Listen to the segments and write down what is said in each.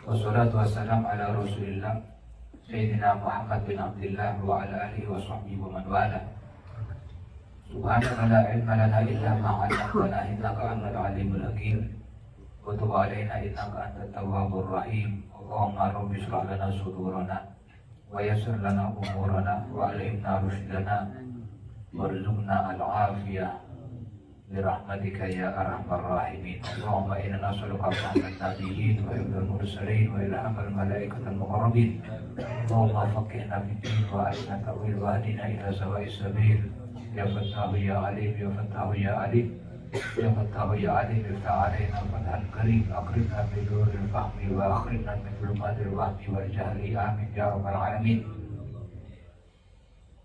Wassalatu wassalamu ala Rasulillah Sayyidina Muhammad bin Abdullah wa ala alihi wa sahbihi wa man wala. Subhanaka la ilma lana illa ma 'allamtana innaka antal alimul hakim. Wa tub 'alaina innaka antat tawwabur rahim. Allahumma rabbi shrah lana sudurana wa yassir lana umurana wa alimna rushdana warzuqna al-afiyah birahmatika ya arhamar rahimin. Allahumma inna nas'aluka rahmatan nabiyyin wa hifdzal mursalin wa ilhamal malaikatil muqarrabin. Allahumma faqihna fid-din wa arsina ta'wil wa hadina ila sawa'is sabil. Ya Fattahu ya Alim, ya Fattahu ya Alim, ya Fattahu ya Alim, iftah alaina fathan karim, akrimna bi nuril fahmi wa akhrijna min dhulumatil wahmi wal jahli, amin ya rabbal alamin.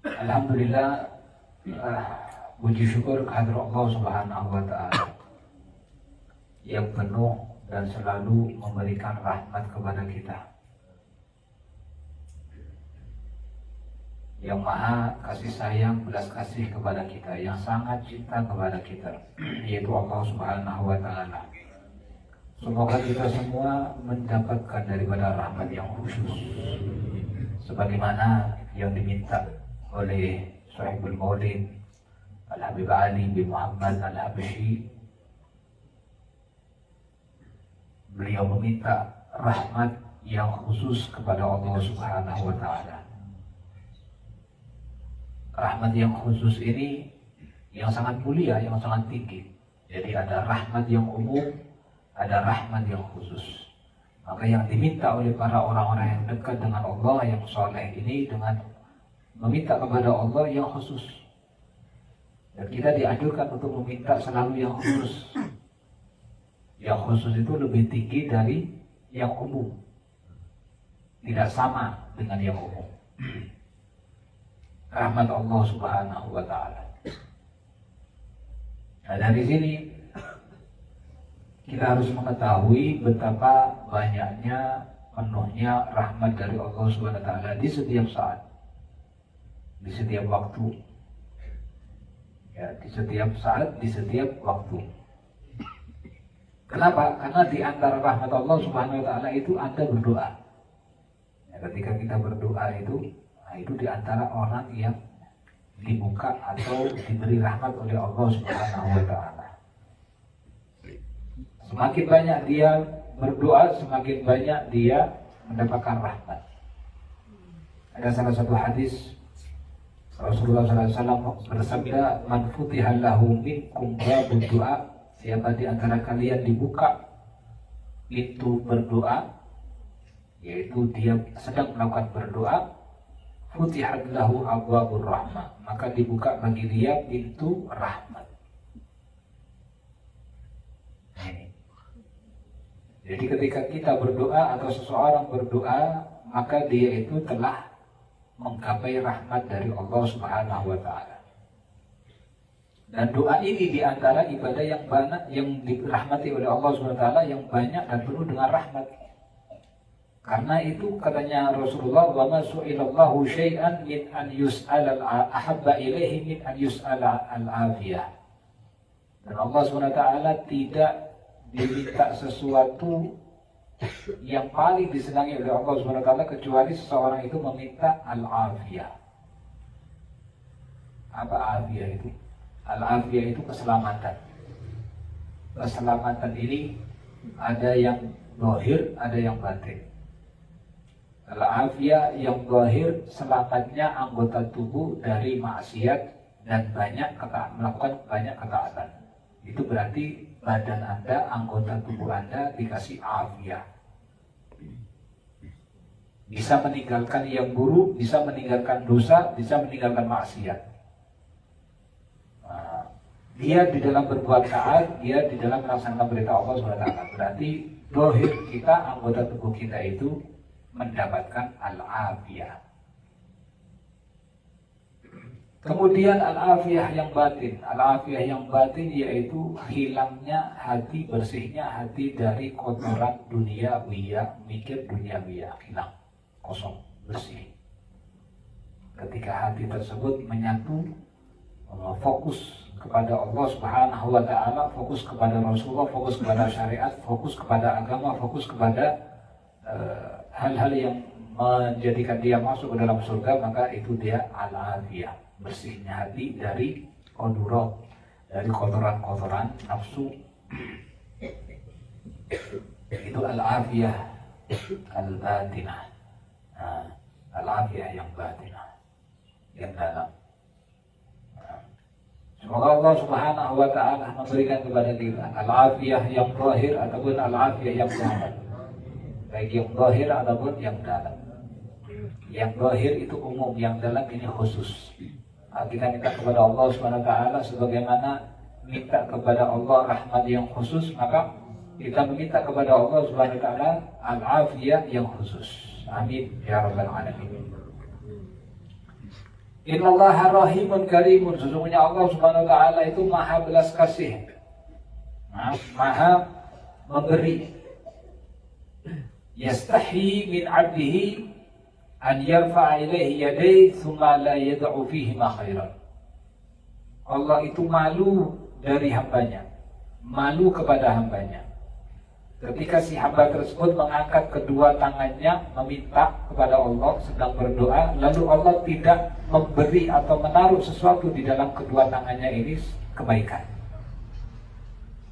Alhamdulillah, puji syukur kehadirat Allah Subhanahu wa Ta'ala yang penuh dan selalu memberikan rahmat kepada kita, yang maha kasih sayang, belas kasih kepada kita, yang sangat cinta kepada kita, yaitu Allah Subhanahu wa Ta'ala. Semoga kita semua mendapatkan daripada rahmat yang khusus sebagaimana yang diminta oleh Sahibul Maulid Al-Habib Ali bin Muhammad Al-Habsyi. Beliau meminta rahmat yang khusus kepada Allah Subhanahu wa Ta'ala. Rahmat yang khusus ini yang sangat mulia, yang sangat tinggi. Jadi ada rahmat yang umum, ada rahmat yang khusus. Maka yang diminta oleh para orang-orang yang dekat dengan Allah, yang soleh ini, dengan meminta kepada Allah yang khusus. Dan kita dianjurkan untuk meminta selalu yang khusus. Yang khusus itu lebih tinggi dari yang umum. Tidak sama dengan yang umum. Rahmat Allah Subhanahu wa Ta'ala. Nah, dari sini kita harus mengetahui betapa banyaknya, penuhnya rahmat dari Allah Subhanahu wa Ta'ala di setiap saat, di setiap waktu. Ya, di setiap saat, di setiap waktu. Kenapa? Karena di antara rahmat Allah Subhanahu wa Ta'ala itu Anda berdoa. Ya, ketika kita berdoa itu, nah itu di antara orang yang dibuka atau diberi rahmat oleh Allah Subhanahu wa Ta'ala. Semakin banyak dia berdoa, semakin banyak dia mendapatkan rahmat. Ada salah satu hadis Rasulullah SAW bersabda, "Man futihallahu minkum babud du'a." Siapa di antara kalian dibuka pintu berdoa, yaitu dia sedang melakukan berdoa, futihat lahu abwabur rahmah, maka dibuka bagi dia pintu rahmat. Jadi ketika kita berdoa atau seseorang berdoa, maka dia itu telah menggapai rahmat dari Allah Subhanahu wa Ta'ala. Dan doa ini diantara ibadah yang banyak, yang dirahmati oleh Allah Subhanahu wa Ta'ala, yang banyak dan penuh dengan rahmat. Karena itu katanya Rasulullah, wa ma su'ilallahu syai'an min an yus'ala ahabba ilaihi min an yus'ala al-afiyah. Dan Allah Subhanahu wa Ta'ala tidak diminta sesuatu yang paling disenangi oleh Allah Subhanahu wa Ta'ala kecuali seseorang itu meminta al-afiyah. Apa afiyah itu? Al-afiyah itu keselamatan. Keselamatan ini ada yang zahir, ada yang batin. Al-afiyah yang zahir, selamatnya anggota tubuh dari maksiat dan melakukan banyak ketaatan. Itu berarti badan Anda, anggota tubuh Anda dikasih afiyah. Bisa meninggalkan yang buruk, bisa meninggalkan dosa, bisa meninggalkan maksiat. Dia di dalam berbuat taat, dia di dalam melaksanakan perintah Allah SWT. Berarti zahir kita, anggota tubuh kita itu mendapatkan al-afiyah. Kemudian al-afiyah yang batin. Al-afiyah yang batin yaitu hilangnya hati, bersihnya hati dari kotoran duniawiyah, mikir duniawiyah, hilang, kosong, bersih. Ketika hati tersebut menyatu, fokus kepada Allah Subhanahu wa Ta'ala, fokus kepada Rasulullah, fokus kepada syariat, fokus kepada agama, fokus kepada hal-hal yang menjadikan dia masuk ke dalam surga, maka itu dia al-afiyah, bersihnya hati dari kodurat, dari kotoran-kotoran nafsu. Itu al-afiyah al-batinah. Nah, al-afiyah yang batinah, yang dalam. Semoga Allah Subhanahu wa ta'ala memberikan kepada kita al-afiyah yang zahir ataupun al-afiyah yang batin, baik yang zahir ataupun yang dalam. Yang zahir itu umum, yang dalam ini khusus. Kita minta kepada Allah Subhanahu wa ta'ala sebagaimana minta kepada Allah rahmat yang khusus, maka kita meminta kepada Allah Subhanahu wa ta'ala al-afiyah yang khusus. Amin ya rabbal alamin. Innallaha rahimun karimun. Sesungguhnya Allah Subhanahu wa ta'ala itu maha belas kasih, maha memberi. Yastahi min 'abdihi an yarfa'a ilaihi yadayhi thumma la yad'u fihi ma khairan. Allah itu malu dari hambanya, malu kepada hambanya. Ketika si hamba tersebut mengangkat kedua tangannya meminta kepada Allah, sedang berdoa, lalu Allah tidak memberi atau menaruh sesuatu di dalam kedua tangannya ini kebaikan.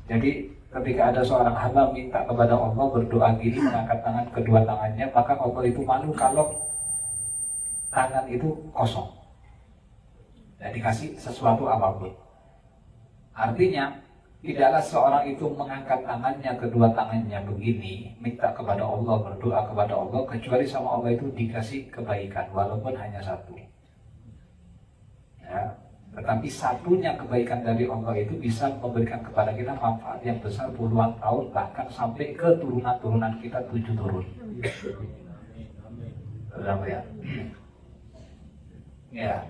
Jadi ketika ada seorang hamba minta kepada Allah, berdoa gini, mengangkat tangan kedua tangannya, maka Allah itu malu kalau tangan itu kosong, tidak dikasih sesuatu apapun. Artinya tidaklah seorang itu mengangkat tangannya, kedua tangannya begini, minta kepada Allah, berdoa kepada Allah, kecuali sama Allah itu dikasih kebaikan, walaupun hanya satu. Ya, tetapi satunya kebaikan dari Allah itu bisa memberikan kepada kita manfaat yang besar puluhan tahun, bahkan sampai ke turunan-turunan kita 7 turun. Berapa ya? Ya.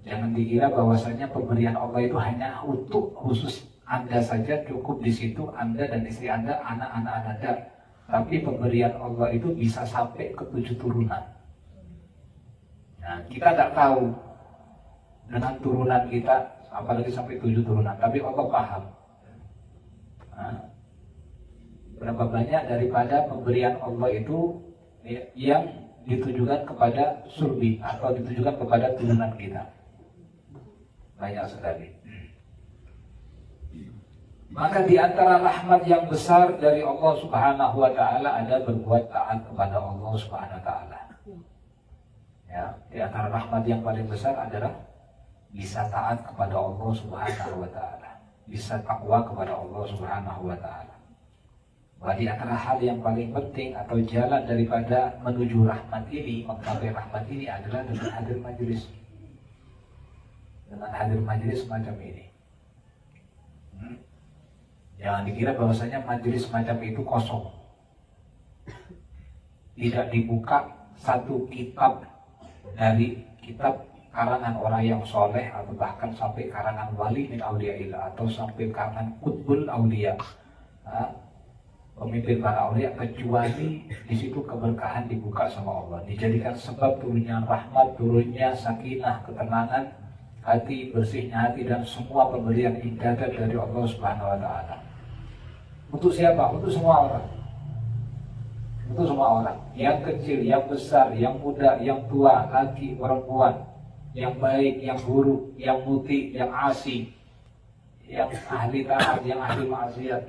Jangan dikira bahwasanya pemberian Allah itu hanya untuk khusus Anda saja, cukup di situ Anda dan istri Anda, anak-anak Anda. Tapi pemberian Allah itu bisa sampai ke 7 turunan. Nah, kita tidak tahu dengan turunan kita, apalagi sampai 7 turunan. Tapi Allah paham. Nah, berapa banyak daripada pemberian Allah itu yang ditujukan kepada surbi atau ditujukan kepada turunan kita. Banyak sekali. Maka di antara rahmat yang besar dari Allah Subhanahu wa ta'ala ada berbuat taat kepada Allah Subhanahu wa ta'ala. Ya, di antara rahmat yang paling besar adalah bisa taat kepada Allah Subhanahu wa ta'ala, bisa takwa kepada Allah Subhanahu wa ta'ala. Di antara hal yang paling penting atau jalan daripada menuju rahmat ini, menggapai rahmat ini adalah dengan hadir majelis. Dengan hadir majelis semacam ini. Jangan dikira bahwasanya majelis semacam itu kosong. Tidak dibuka satu kitab dari kitab karangan orang yang soleh, atau bahkan sampai karangan wali min auliyaillah, atau sampai karangan qutbul auliya, pemimpin para aulia, kecuali di situ keberkahan dibuka sama Allah, dijadikan sebab turunnya rahmat, turunnya sakinah, ketenangan hati, bersihnya hati, dan semua pemberian ibadat dari Allah Subhanahu wa ta'ala. Untuk siapa? Untuk semua orang. Untuk semua orang. Yang kecil, yang besar, yang muda, yang tua, laki, perempuan, yang baik, yang buruk, yang muti, yang asing, yang ahli taat, yang ahli maksiat.